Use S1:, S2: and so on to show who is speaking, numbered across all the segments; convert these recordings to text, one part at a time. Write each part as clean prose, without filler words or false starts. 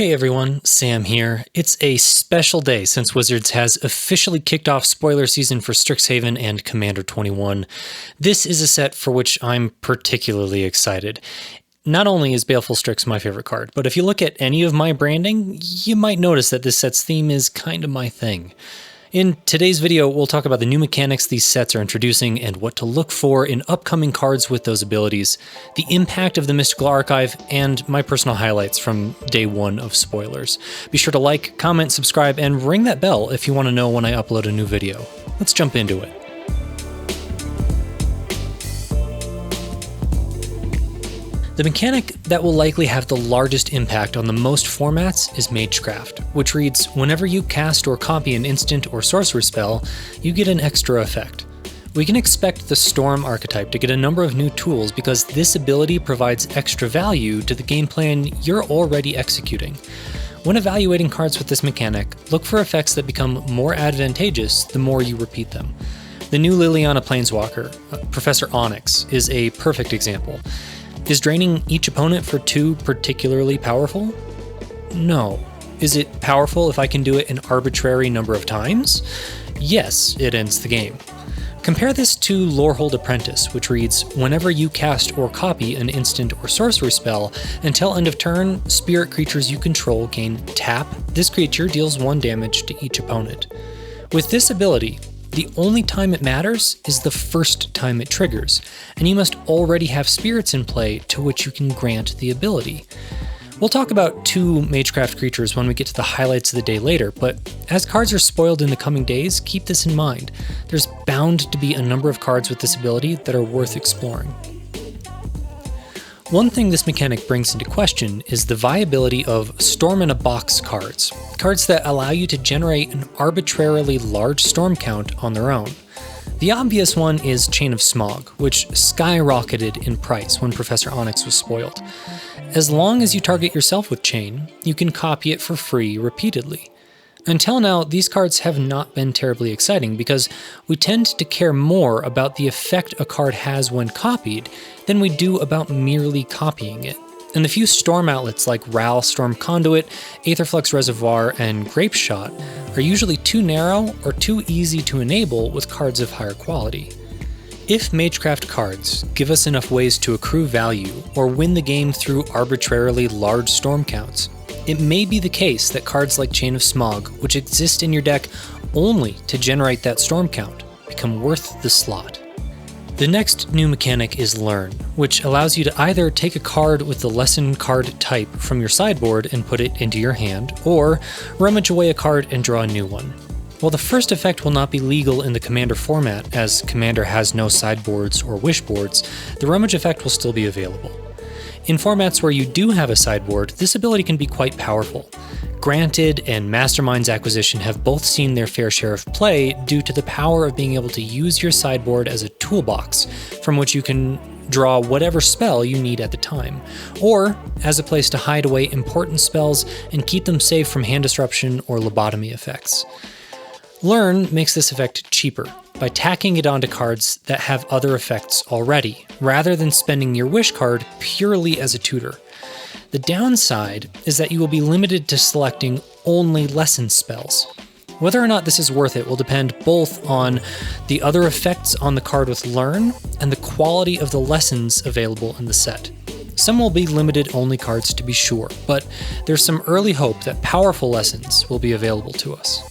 S1: Hey everyone, Sam here. It's a special day since Wizards has officially kicked off spoiler season for Strixhaven and Commander 21. This is a set for which I'm particularly excited. Not only is Baleful Strix my favorite card, but if you look at any of my branding, you might notice that this set's theme is kind of my thing. In today's video, we'll talk about the new mechanics these sets are introducing and what to look for in upcoming cards with those abilities, the impact of the Mystical Archive, and my personal highlights from day one of spoilers. Be sure to like, comment, subscribe, and ring that bell if you want to know when I upload a new video. Let's jump into it. The mechanic that will likely have the largest impact on the most formats is Magecraft, which reads, whenever you cast or copy an instant or sorcery spell, you get an extra effect. We can expect the Storm archetype to get a number of new tools because this ability provides extra value to the game plan you're already executing. When evaluating cards with this mechanic, look for effects that become more advantageous the more you repeat them. The new Liliana Planeswalker, Professor Onyx, is a perfect example. Is draining each opponent for 2 particularly powerful? No. Is it powerful if I can do it an arbitrary number of times? Yes, it ends the game. Compare this to Lorehold Apprentice, which reads, whenever you cast or copy an instant or sorcery spell, until end of turn, spirit creatures you control gain tap. This creature deals 1 damage to each opponent. With this ability, the only time it matters is the first time it triggers, and you must already have spirits in play to which you can grant the ability. We'll talk about 2 Magecraft creatures when we get to the highlights of the day later, but as cards are spoiled in the coming days, keep this in mind. There's bound to be a number of cards with this ability that are worth exploring. One thing this mechanic brings into question is the viability of Storm in a Box cards, cards that allow you to generate an arbitrarily large storm count on their own. The obvious one is Chain of Smog, which skyrocketed in price when Professor Onyx was spoiled. As long as you target yourself with Chain, you can copy it for free repeatedly. Until now, these cards have not been terribly exciting because we tend to care more about the effect a card has when copied than we do about merely copying it. And the few storm outlets like Ral Storm Conduit, Aetherflux Reservoir, and Grape Shot are usually too narrow or too easy to enable with cards of higher quality. If Magecraft cards give us enough ways to accrue value or win the game through arbitrarily large storm counts, it may be the case that cards like Chain of Smog, which exist in your deck only to generate that storm count, become worth the slot. The next new mechanic is Learn, which allows you to either take a card with the lesson card type from your sideboard and put it into your hand, or rummage away a card and draw a new one. While the first effect will not be legal in the Commander format, as Commander has no sideboards or wish boards, the rummage effect will still be available. In formats where you do have a sideboard, this ability can be quite powerful. Granted and Mastermind's Acquisition have both seen their fair share of play due to the power of being able to use your sideboard as a toolbox from which you can draw whatever spell you need at the time, or as a place to hide away important spells and keep them safe from hand disruption or lobotomy effects. Learn makes this effect cheaper by tacking it onto cards that have other effects already, rather than spending your wish card purely as a tutor. The downside is that you will be limited to selecting only lesson spells. Whether or not this is worth it will depend both on the other effects on the card with Learn and the quality of the lessons available in the set. Some will be limited only cards to be sure, but there's some early hope that powerful lessons will be available to us.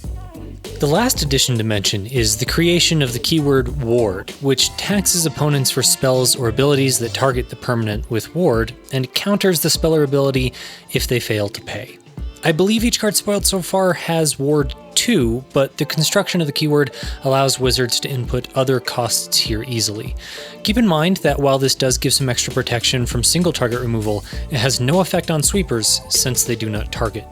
S1: The last addition to mention is the creation of the keyword Ward, which taxes opponents for spells or abilities that target the permanent with Ward, and counters the speller ability if they fail to pay. I believe each card spoiled so far has Ward 2, but the construction of the keyword allows Wizards to input other costs here easily. Keep in mind that while this does give some extra protection from single target removal, it has no effect on sweepers since they do not target.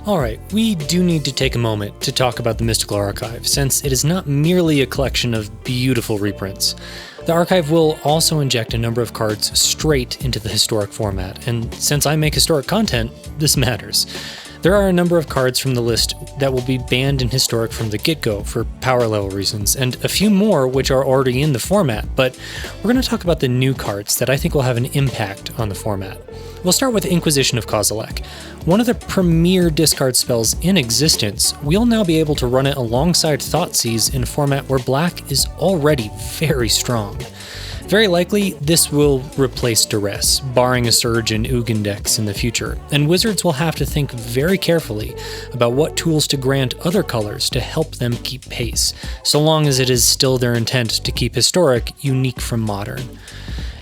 S1: Alright, we do need to take a moment to talk about the Mystical Archive, since it is not merely a collection of beautiful reprints. The archive will also inject a number of cards straight into the historic format, and since I make historic content, this matters. There are a number of cards from the list that will be banned in Historic from the get-go for power level reasons, and a few more which are already in the format, but we're going to talk about the new cards that I think will have an impact on the format. We'll start with Inquisition of Kozilek. One of the premier discard spells in existence, we'll now be able to run it alongside Thoughtseize in a format where black is already very strong. Very likely, this will replace Duress, barring a surge in Ugin decks in the future, and Wizards will have to think very carefully about what tools to grant other colors to help them keep pace, so long as it is still their intent to keep Historic unique from Modern.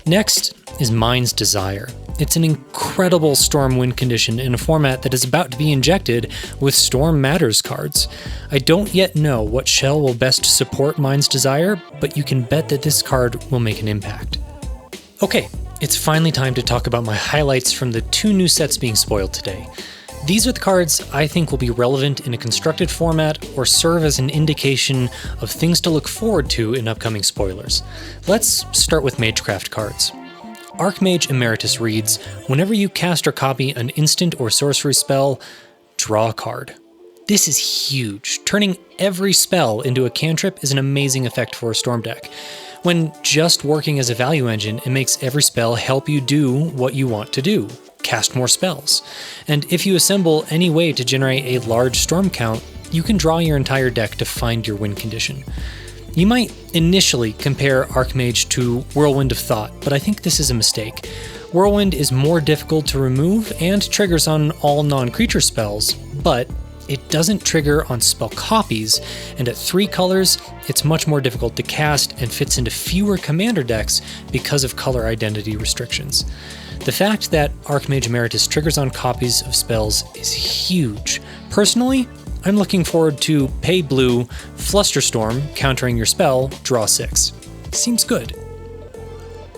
S1: Next is Mind's Desire. It's an incredible Storm win condition in a format that is about to be injected with Storm Matters cards. I don't yet know what shell will best support Mind's Desire, but you can bet that this card will make an impact. Okay, it's finally time to talk about my highlights from the 2 new sets being spoiled today. These are the cards I think will be relevant in a constructed format or serve as an indication of things to look forward to in upcoming spoilers. Let's start with Magecraft cards. Archmage Emeritus reads, whenever you cast or copy an instant or sorcery spell, draw a card. This is huge. Turning every spell into a cantrip is an amazing effect for a Storm deck. When just working as a value engine, it makes every spell help you do what you want to do, cast more spells. And if you assemble any way to generate a large Storm count, you can draw your entire deck to find your win condition. You might initially compare Archmage to Whirlwind of Thought, but I think this is a mistake. Whirlwind is more difficult to remove and triggers on all non-creature spells, but it doesn't trigger on spell copies, and at 3 colors, it's much more difficult to cast and fits into fewer commander decks because of color identity restrictions. The fact that Archmage Emeritus triggers on copies of spells is huge. Personally, I'm looking forward to pay blue, Flusterstorm, countering your spell, draw 6. Seems good.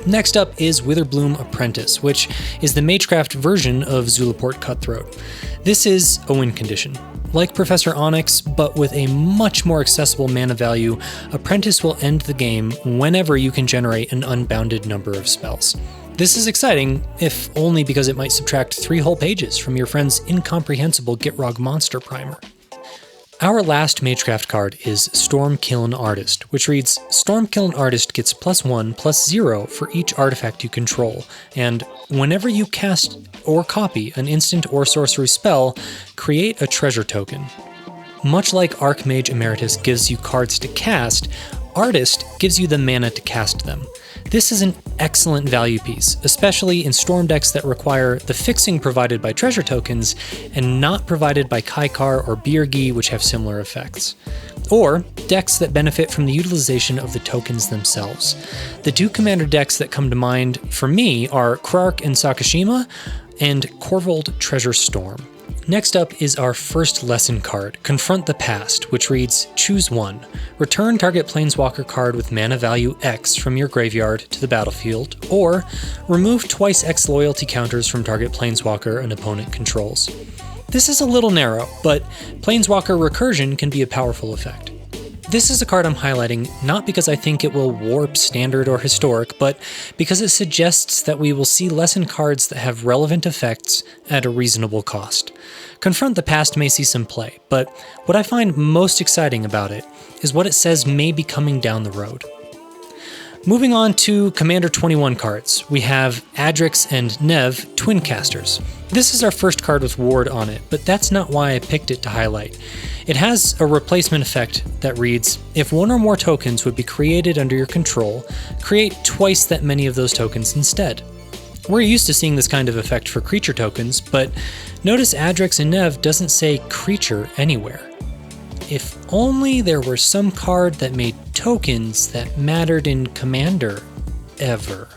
S1: Next up is Witherbloom Apprentice, which is the Magecraft version of Zulaport Cutthroat. This is a win condition. Like Professor Onyx, but with a much more accessible mana value, Apprentice will end the game whenever you can generate an unbounded number of spells. This is exciting, if only because it might subtract 3 whole pages from your friend's incomprehensible Gitrog monster primer. Our last Magecraft card is Stormkiln Artist, which reads, Stormkiln Artist gets +1/+0 for each artifact you control, and whenever you cast or copy an instant or sorcery spell, create a treasure token. Much like Archmage Emeritus gives you cards to cast, Artist gives you the mana to cast them. This is an excellent value piece, especially in Storm decks that require the fixing provided by treasure tokens and not provided by Kaikar or Birgi, which have similar effects. Or decks that benefit from the utilization of the tokens themselves. The 2 commander decks that come to mind for me are Krark and Sakashima and Korvold Treasure Storm. Next up is our first lesson card, Confront the Past, which reads, choose 1. Return target Planeswalker card with mana value X from your graveyard to the battlefield, or remove twice X loyalty counters from target Planeswalker an opponent controls. This is a little narrow, but Planeswalker recursion can be a powerful effect. This is a card I'm highlighting not because I think it will warp Standard or Historic, but because it suggests that we will see lesson cards that have relevant effects at a reasonable cost. Confront the Past may see some play, but what I find most exciting about it is what it says may be coming down the road. Moving on to Commander 21 cards, we have Adrix and Nev, Twin Casters. This is our first card with Ward on it, but that's not why I picked it to highlight. It has a replacement effect that reads, if 1 or more tokens would be created under your control, create twice that many of those tokens instead. We're used to seeing this kind of effect for creature tokens, but notice Adrix and Nev doesn't say creature anywhere. If only there were some card that made tokens that mattered in Commander, ever.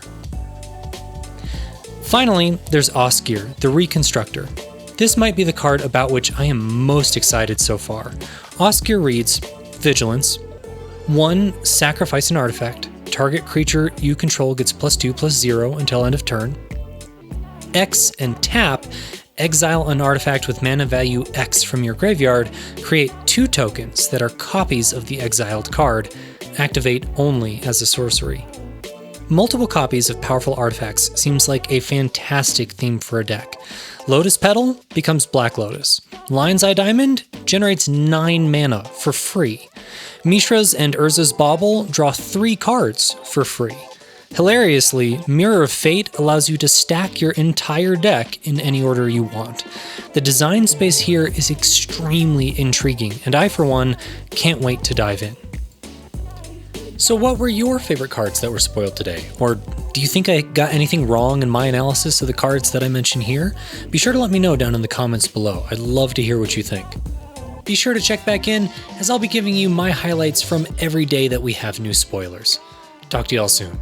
S1: Finally, there's Osgir, the Reconstructor. This might be the card about which I am most excited so far. Osgir reads, Vigilance. 1, sacrifice an artifact. Target creature you control gets +2/+0 until end of turn. X and tap, exile an artifact with mana value X from your graveyard, create 2 tokens that are copies of the exiled card, activate only as a sorcery. Multiple copies of powerful artifacts seems like a fantastic theme for a deck. Lotus Petal becomes Black Lotus. Lion's Eye Diamond generates 9 mana for free. Mishra's and Urza's Bauble draw 3 cards for free. Hilariously, Mirror of Fate allows you to stack your entire deck in any order you want. The design space here is extremely intriguing, and I, for one, can't wait to dive in. So what were your favorite cards that were spoiled today? Or do you think I got anything wrong in my analysis of the cards that I mentioned here? Be sure to let me know down in the comments below. I'd love to hear what you think. Be sure to check back in, as I'll be giving you my highlights from every day that we have new spoilers. Talk to y'all soon.